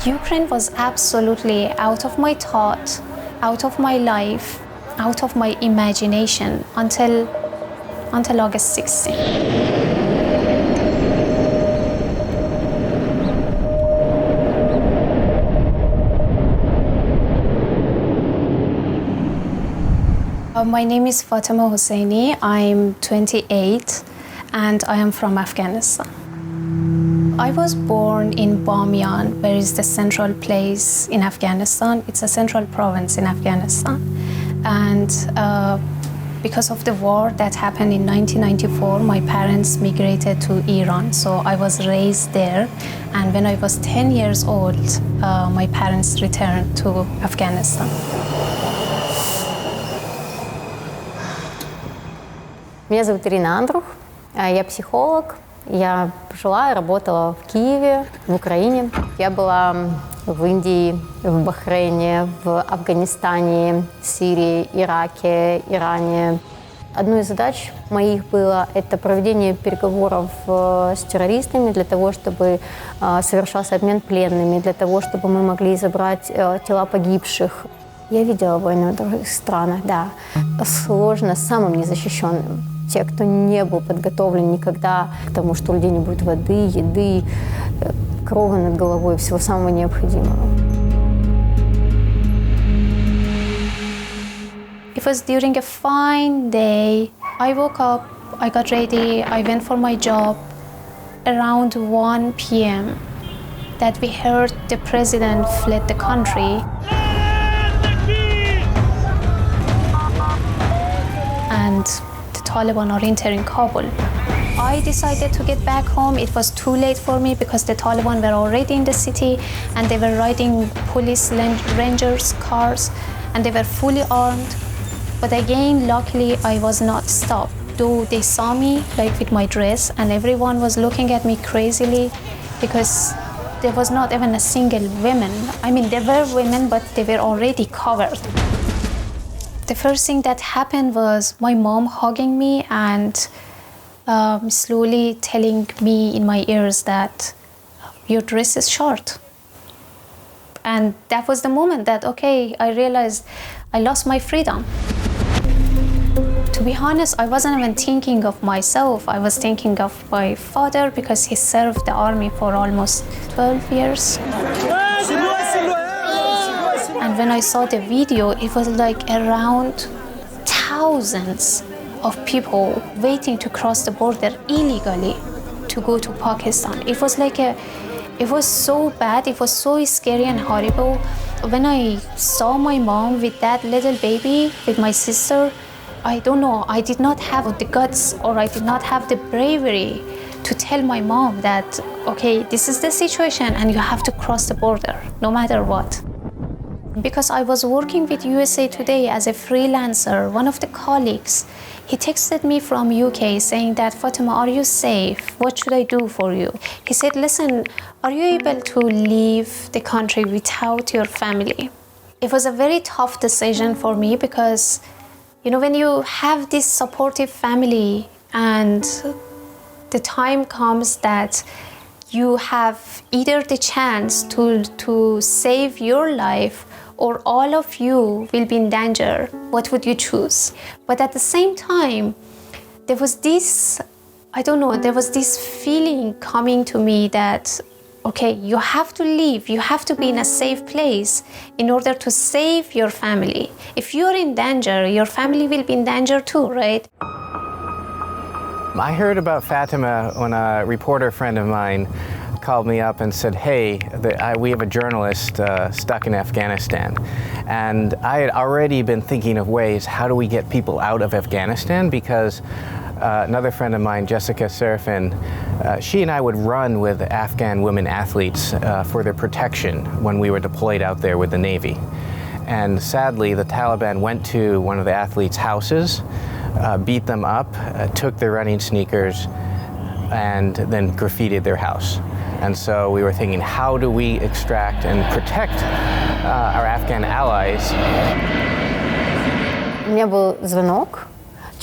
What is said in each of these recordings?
Ukraine was absolutely out of my thought, out of my life, out of my imagination until August 16. My name is Fatema Hosseini. I'm 28 and I am from Afghanistan. I was born in Bamiyan, where is the central place in Afghanistan. It's a central province in Afghanistan. And because of the war that happened in 1994, my parents migrated to Iran. So I was raised there. And when I was 10 years old, my parents returned to Afghanistan. Меня зовут Ирина, я психолог. Я жила и работала в Киеве, в Украине. Я была в Индии, в Бахрейне, в Афганистане, Сирии, Ираке, Иране. Одной из задач моих было это проведение переговоров с террористами для того, чтобы совершался обмен пленными, для того, чтобы мы могли забрать тела погибших. Я видела войну в других странах, да. Сложно самым незащищенным. Те, кто не был подготовлен никогда к тому, что у людей не будет воды, еды, крова над головой, всего самого необходимого. It was during a fine day. I woke up, I got ready, I went for my job. Around 1 p.m. that we heard the president fled the country. And Taliban are entering Kabul. I decided to get back home. It was too late for me because the Taliban were already in the city and they were riding police rangers cars and they were fully armed. But again, luckily, I was not stopped. Though they saw me like with my dress and everyone was looking at me crazily because there was not even a single woman. I mean, there were women, but they were already covered. The first thing that happened was my mom hugging me and slowly telling me in my ears that your dress is short. And that was the moment that, okay, I realized I lost my freedom. To be honest, I wasn't even thinking of myself. I was thinking of my father because he served the army for almost 12 years. And when I saw the video, it was like around thousands of people waiting to cross the border illegally to go to Pakistan. It was so bad, it was so scary and horrible. When I saw my mom with that little baby, with my sister, I don't know, I did not have the guts or I did not have the bravery to tell my mom that, okay, this is the situation and you have to cross the border, no matter what. Because I was working with USA Today as a freelancer, one of the colleagues, he texted me from UK saying that, Fatema, are you safe? What should I do for you? He said, listen, are you able to leave the country without your family? It was a very tough decision for me because, you know, when you have this supportive family and the time comes that you have either the chance to save your life or all of you will be in danger, what would you choose? But at the same time, there was this, there was this feeling coming to me that, okay, you have to leave, you have to be in a safe place in order to save your family. If you're in danger, your family will be in danger too, right? I heard about Fatema when a reporter friend of mine called me up and said, hey, we have a journalist stuck in Afghanistan. And I had already been thinking of ways, how do we get people out of Afghanistan? Because another friend of mine, Jessica Serafin, she and I would run with Afghan women athletes for their protection when we were deployed out there with the Navy. And sadly, the Taliban went to one of the athletes' houses, beat them up, took their running sneakers, and then graffitied their house. And so we were thinking, how do we extract and protect our Afghan allies? У меня был звонок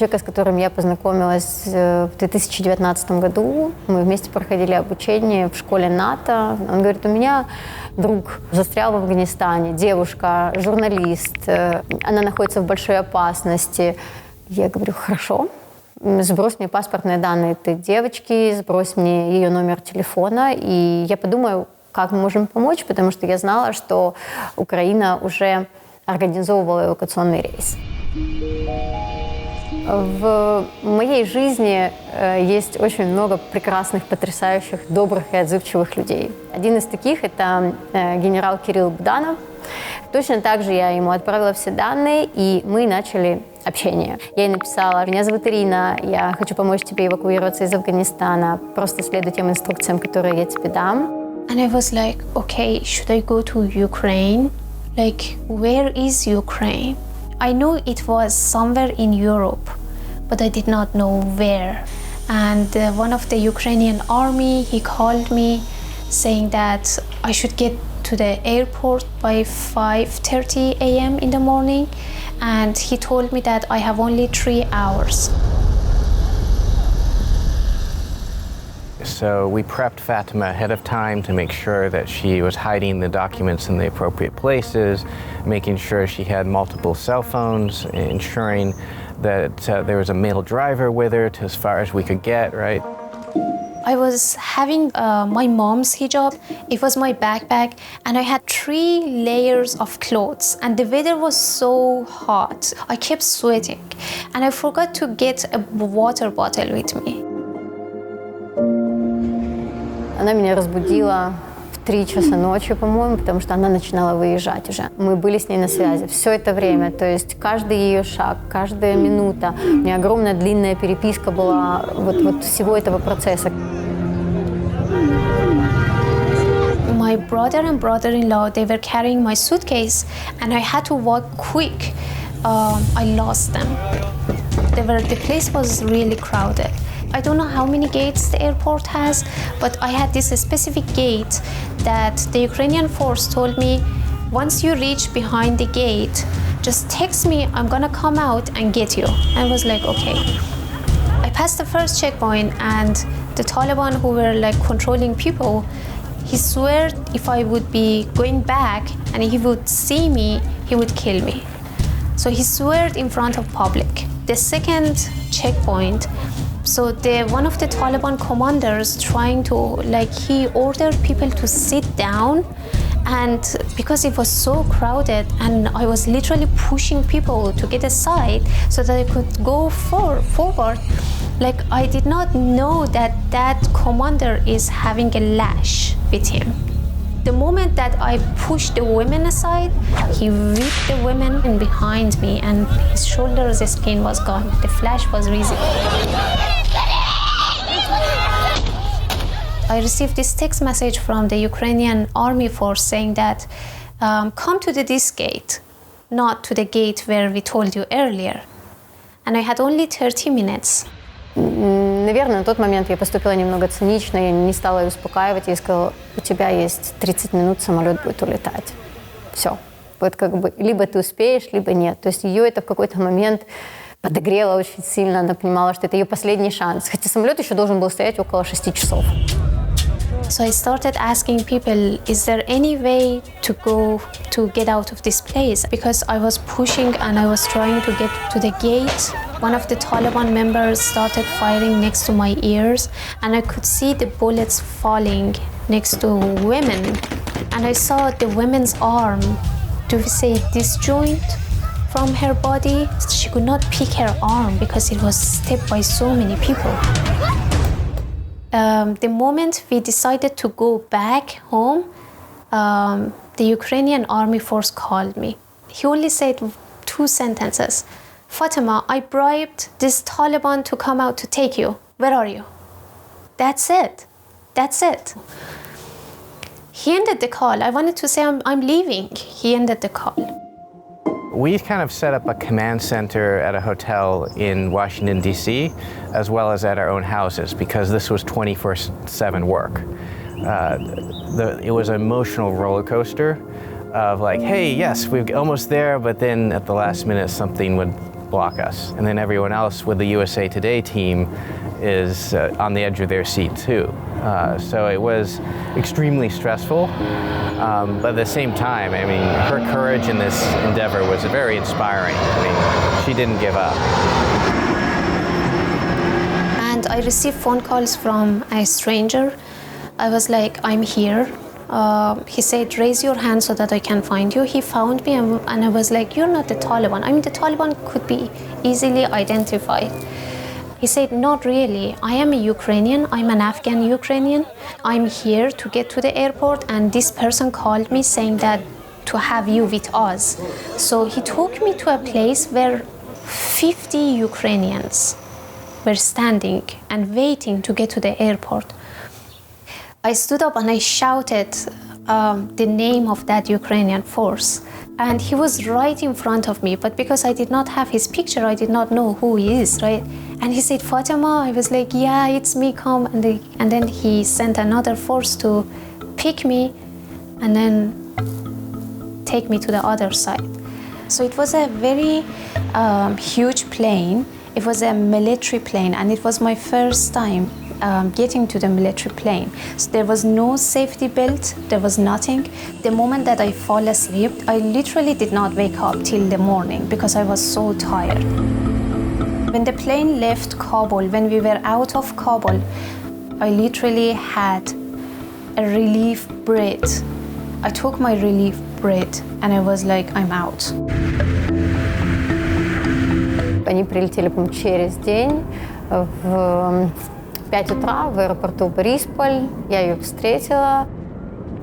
человека, с которым я познакомилась в 2019 году. Мы вместе проходили обучение в школе НАТО. Он говорит, у меня друг застрял в Афганистане, девушка, журналист, она находится в большой опасности. Я говорю, хорошо, сбрось мне паспортные данные этой девочки, сбрось мне ее номер телефона, и я подумаю, как мы можем помочь, потому что я знала, что Украина уже организовывала эвакуационный рейс. В моей жизни есть очень много прекрасных, потрясающих, добрых и отзывчивых людей. Один из таких – это генерал Кирилл Буданов. Точно так же я ему отправила все данные, и мы начали общение. Я ей написала: «Меня зовут Ирина, я хочу помочь тебе эвакуироваться из Афганистана. Просто следуй тем инструкциям, которые я тебе дам». And I was like, okay, should I go to Ukraine? Like, where is Ukraine? I know it was somewhere in Europe, but I did not know where. And one of the Ukrainian army, he called me saying that I should get to the airport by 5:30 a.m. in the morning. And he told me that I have only 3 hours. So we prepped Fatema ahead of time to make sure that she was hiding the documents in the appropriate places, making sure she had multiple cell phones, ensuring that there was a male driver with her to as far as we could get, right? I was having my mom's hijab. It was my backpack, and I had 3 layers of clothes, and the weather was so hot. I kept sweating, and I forgot to get a water bottle with me. Она меня разбудила в 3 часа ночи, по-моему, потому что она начинала выезжать уже. Мы были с ней на связи все это время, то есть каждый ее шаг, каждая минута. У меня огромная длинная переписка была вот всего этого процесса. My brother and brother-in-law, they were carrying my suitcase, and I had to walk quick. I lost them. The place was really crowded. I don't know how many gates the airport has, but I had this specific gate that the Ukrainian force told me, once you reach behind the gate, just text me, I'm gonna come out and get you. I was like, okay. I passed the first checkpoint, and the Taliban who were like controlling people, he swore if I would be going back and he would see me, he would kill me. So he swore in front of public. The second checkpoint, so one of the Taliban commanders trying to, like, he ordered people to sit down, and because it was so crowded and I was literally pushing people to get aside so that I could go forward, like, I did not know that commander is having a lash with him. The moment that I pushed the women aside, he whipped the women in behind me, and his shoulders skin was gone. The flash was visible. I received this text message from the Ukrainian army force saying that come to this gate, not to the gate where we told you earlier. And I had only 30 minutes. Наверное, на тот момент я поступила немного цинично, я не стала ее успокаивать, я сказала, у тебя есть 30 минут, самолет будет улетать. Все. Вот как бы либо ты успеешь, либо нет. То есть ее это в какой-то момент подогрело очень сильно, она понимала, что это ее последний шанс. Хотя самолет еще должен был стоять около 6 часов. So I started asking people, is there any way to get out of this place? Because I was pushing and I was trying to get to the gate. One of the Taliban members started firing next to my ears, and I could see the bullets falling next to women. And I saw the woman's arm, do we say disjoint from her body? She could not pick her arm because it was stepped by so many people. The moment we decided to go back home, the Ukrainian army force called me. He only said 2 sentences. Fatema, I bribed this Taliban to come out to take you. Where are you? That's it. That's it. He ended the call. I wanted to say I'm leaving. He ended the call. We kind of set up a command center at a hotel in Washington, D.C., as well as at our own houses, because this was 24/7 work. It was an emotional roller coaster of like, hey, yes, we're almost there, but then at the last minute something would block us. And then everyone else with the USA Today team is on the edge of their seat too. So it was extremely stressful, but at the same time, I mean, her courage in this endeavor was very inspiring. I mean, she didn't give up. And I received phone calls from a stranger. I was like, I'm here. He said, raise your hand so that I can find you. He found me and I was like, you're not the Taliban. I mean, the Taliban could be easily identified. He said, not really. I am a Ukrainian. I'm an Afghan Ukrainian. I'm here to get to the airport and this person called me saying that to have you with us. So he took me to a place where 50 Ukrainians were standing and waiting to get to the airport. I stood up and I shouted the name of that Ukrainian force. And he was right in front of me, but because I did not have his picture, I did not know who he is, right? And he said, Fatema. I was like, yeah, it's me, come. And then he sent another force to pick me and then take me to the other side. So it was a very huge plane. It was a military plane, and it was my first time getting to the military plane. So there was no safety belt, there was nothing. The moment that I fall asleep, I literally did not wake up till the morning because I was so tired. When the plane left Kabul, when we were out of Kabul, I literally had a relief breath. I took my relief breath and I was like, I'm out. Они прилетели, по-моему, через день в 5 утра в аэропорту Борисполь. Я ее встретила.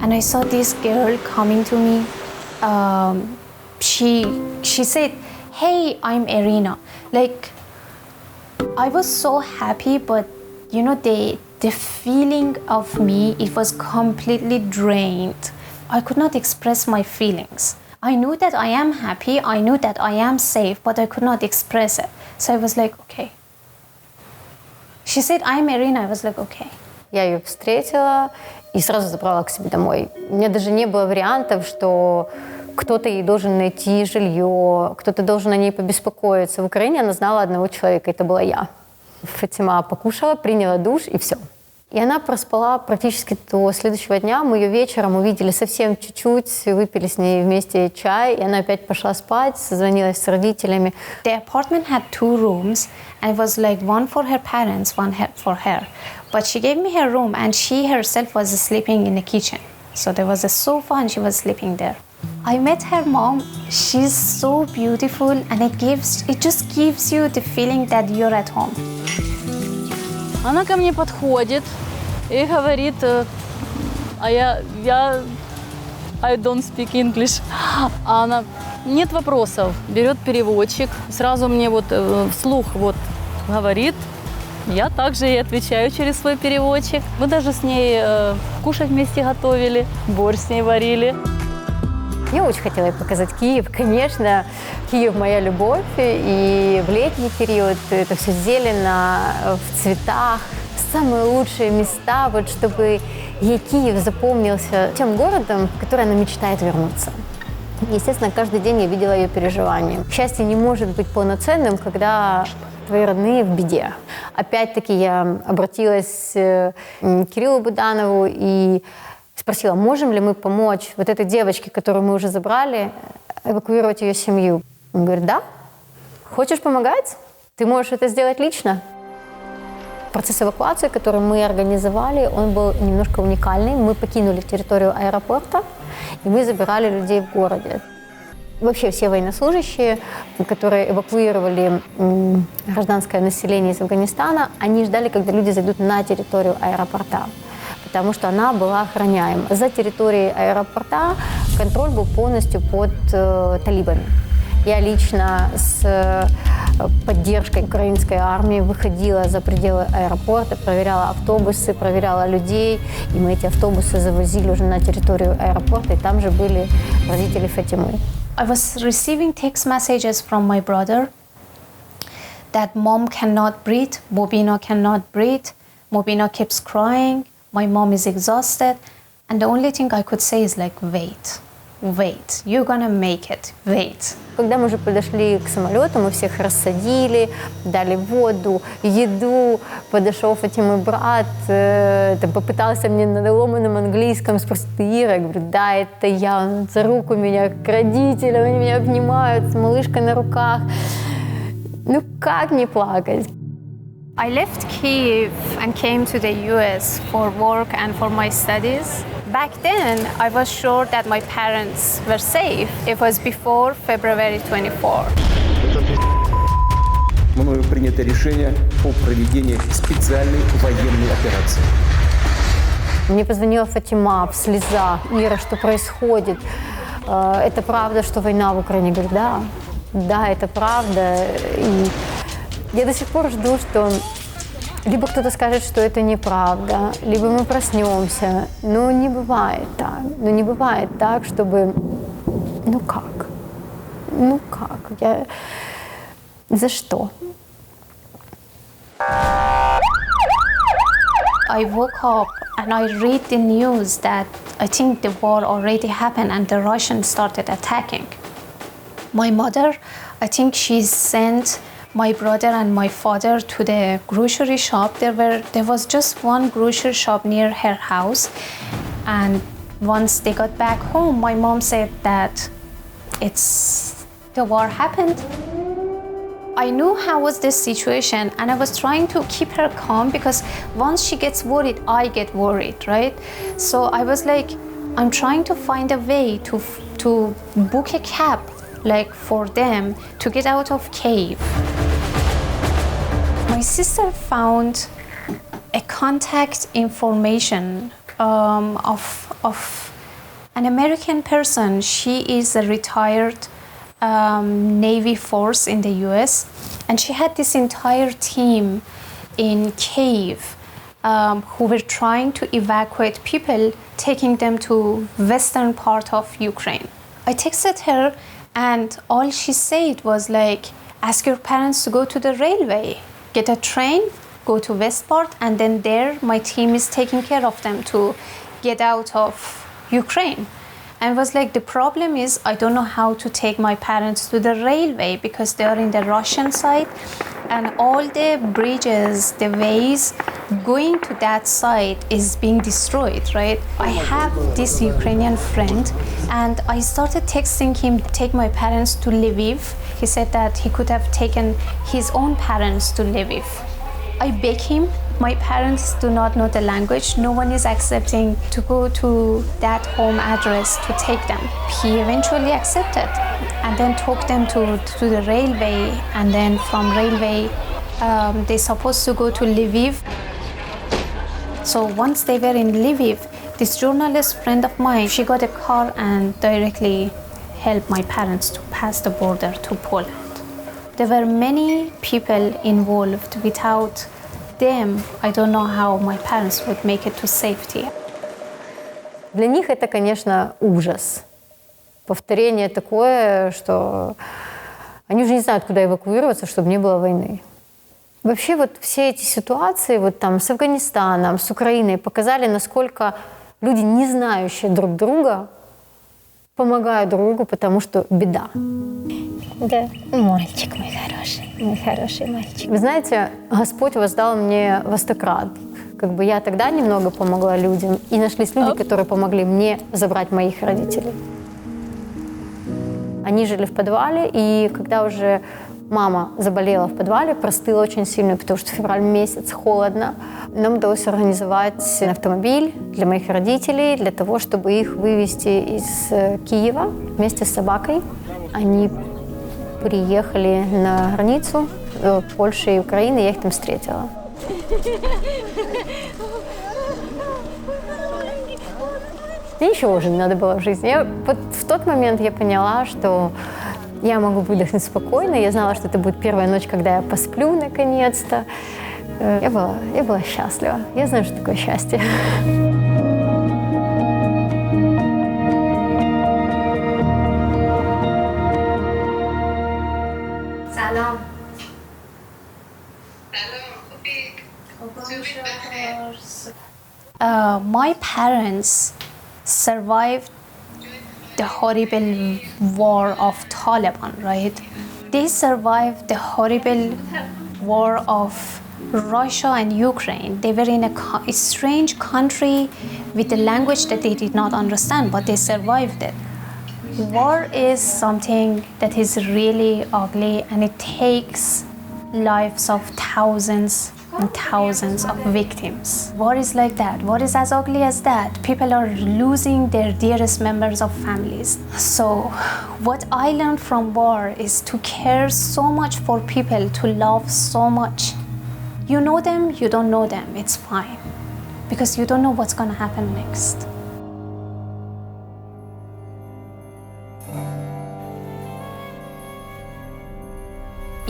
And I saw this girl coming to me. She said, hey, I'm Iryna. Like, I was so happy, but you know, the feeling of me, it was completely drained. I could not express my feelings. I knew that I am happy, I knew that I am safe, but I could not express it. So I was like, okay. She said, I'm Iryna. I was like, okay. Я ее встретила и сразу забрала к себе домой. У меня даже не было вариантов, что кто-то ей должен найти жилье, кто-то должен о ней побеспокоиться. В Украине она знала одного человека, это была я. Фатема покушала, приняла душ и все. И она проспала практически до следующего дня. Мы ее вечером увидели совсем чуть-чуть, выпили с ней вместе чай, и она опять пошла спать, созвонилась с родителями. The apartment had 2 rooms, and it was like one for her parents, one for her. But she gave me her room, and she herself was sleeping in the kitchen. So there was a sofa, and she was sleeping there. I met her mom. She's so beautiful, and it just gives you the feeling that you're at home. Она ко мне подходит и говорит, I don't speak English. А она, нет вопросов, берет переводчик, сразу мне вот вслух вот говорит, я также ей отвечаю через свой переводчик. Мы даже с ней кушать вместе готовили, борщ с ней варили. Я очень хотела ей показать Киев. Конечно, Киев моя любовь, и в летний период это все зелено, в цветах, самые лучшие места, вот чтобы ей Киев запомнился тем городом, в который она мечтает вернуться. Естественно, каждый день я видела ее переживания. Счастье не может быть полноценным, когда твои родные в беде. Опять-таки я обратилась к Кириллу Буданову и спросила, можем ли мы помочь вот этой девочке, которую мы уже забрали, эвакуировать ее семью. Он говорит, да. Хочешь помогать? Ты можешь это сделать лично. Процесс эвакуации, который мы организовали, он был немножко уникальный. Мы покинули территорию аэропорта, и мы забирали людей в городе. Вообще все военнослужащие, которые эвакуировали гражданское население из Афганистана, они ждали, когда люди зайдут на территорию аэропорта, потому что она была охраняема. За территорией аэропорта контроль был полностью под талибами. Я лично с поддержкой украинской армии выходила за пределы аэропорта, проверяла автобусы, проверяла людей, и мы эти автобусы завозили уже на территорию аэропорта, и там же были родители Фатемы. I was receiving text messages from my brother that mom cannot breathe, Mobina cannot breathe, Mobina keeps crying, my mom is exhausted, and the only thing I could say is like, wait. wait. You're gonna make it. Wait. Когда мы уже подошли к самолету, мы всех рассадили, дали воду, еду. Подошел Фатимы брат, попытался мне на ломаном английском спросить: ты Ира? Я говорю: да, это я. Он за руку меня к родителям, они меня обнимают с малышкой на руках. Ну как не плакать? I left Kyiv and came to the US for work and for my studies. Back then, I was sure that my parents were safe. It was before February 24. Мною принято решение о проведении специальной военной операции. Мне позвонила Фатима в слезах: Ира, что происходит? Это правда, что война в Украине? Я говорю: да, да, это правда. И я до сих пор жду, что либо кто-то скажет, что это неправда, либо мы проснемся. Но не бывает так. Ну не бывает так, чтобы... Ну как? Ну как? За что? I woke up and I read the news that I think the war already happened and the Russians started attacking. My mother, I think she sent my brother and my father to the grocery shop. There was just one grocery shop near her house, and once they got back home, my mom said that the war happened. I knew how was this situation, and I was trying to keep her calm because once she gets worried, I get worried, right? So I was like, I'm trying to find a way to book a cab, like for them to get out of Kyiv. My sister found a contact information of an American person. She is a retired Navy force in the US, and she had this entire team in Kyiv who were trying to evacuate people, taking them to western part of Ukraine. I texted her, and all she said was like, ask your parents to go to the railway, get a train, go to west part, and then there my team is taking care of them to get out of Ukraine. And was like, the problem is I don't know how to take my parents to the railway because they are in the Russian side, and all the bridges, the ways going to that side is being destroyed, right? I have this Ukrainian friend, and I started texting him, take my parents to Lviv. He said that he could have taken his own parents to Lviv. I beg him. My parents do not know the language. No one is accepting to go to that home address to take them. He eventually accepted and then took them to the railway, and then from railway, they're supposed to go to Lviv. So once they were in Lviv, this journalist friend of mine, she got a car and directly helped my parents to pass the border to Poland. There were many people involved. Without them, I don't know how my parents would make it to safety. Для них это, конечно, ужас. Повторение такое, что они уже не знают, куда эвакуироваться, чтобы не было войны. Вообще вот все эти ситуации вот там с Афганистаном, с Украиной показали, насколько люди, не знающие друг друга, помогают друг другу, потому что беда. Да, мальчик мой хороший мальчик. Вы знаете, Господь воздал мне во 100 крат. Как бы я тогда немного помогла людям, и нашлись люди, которые помогли мне забрать моих родителей. Они жили в подвале, и когда уже мама заболела в подвале, простыла очень сильно, потому что февраль месяц, холодно, нам удалось организовать автомобиль для моих родителей, для того, чтобы их вывезти из Киева вместе с собакой. Они приехали на границу Польши и Украины, я их там встретила. Мне ничего уже не надо было в жизни. Вот в тот момент я поняла, что я могу выдохнуть спокойно. Я знала, что это будет первая ночь, когда я посплю наконец-то. Я была счастлива. Я знаю, что такое счастье. Salam. My parents survived the horrible war of Taliban, right? They survived the horrible war of Russia and Ukraine. They were in a strange country with a language that they did not understand, but they survived it. War is something that is really ugly, and it takes lives of thousands and thousands of victims. War is like that. War is as ugly as that. People are losing their dearest members of families. So what I learned from war is to care so much for people, to love so much. You know them, you don't know them, it's fine. Because you don't know what's gonna happen next.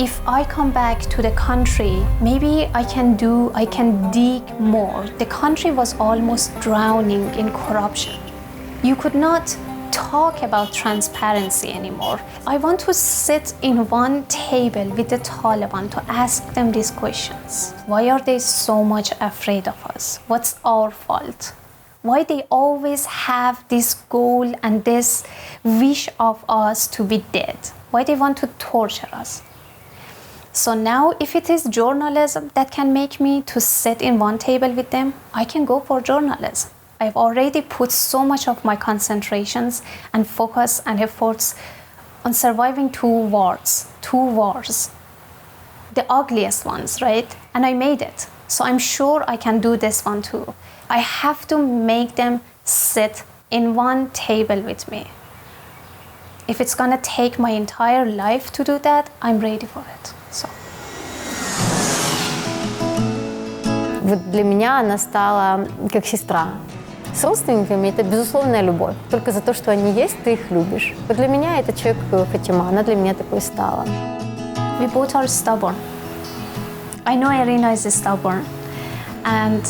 If I come back to the country, maybe I can dig more. The country was almost drowning in corruption. You could not talk about transparency anymore. I want to sit in one table with the Taliban to ask them these questions. Why are they so much afraid of us? What's our fault? Why they always have this goal and this wish of us to be dead? Why they want to torture us? So now, if it is journalism that can make me to sit in one table with them, I can go for journalism. I've already put so much of my concentrations and focus and efforts on surviving two wars, the ugliest ones, right? And I made it. So I'm sure I can do this one too. I have to make them sit in one table with me. If it's gonna take my entire life to do that, I'm ready for it. So. Вот для меня она стала как сестра. С родственниками это безусловная любовь. Только за то, что они есть, ты их любишь. Вот для меня это человек Фатема, она для меня такой стала. We both are stubborn. I know Iryna is stubborn, and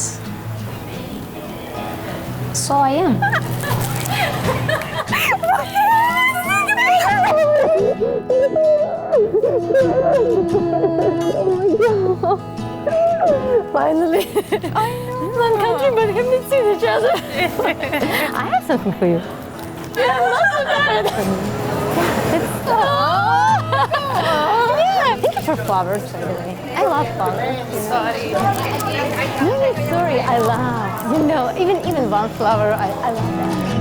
so I am. Finally. I know. One country, but haven't seen each other. I have something for you. Yeah, not so bad. Yeah, thank you for flowers, by the way. I love flowers. Sorry. No, sorry. I love. You know, even one flower, I love that.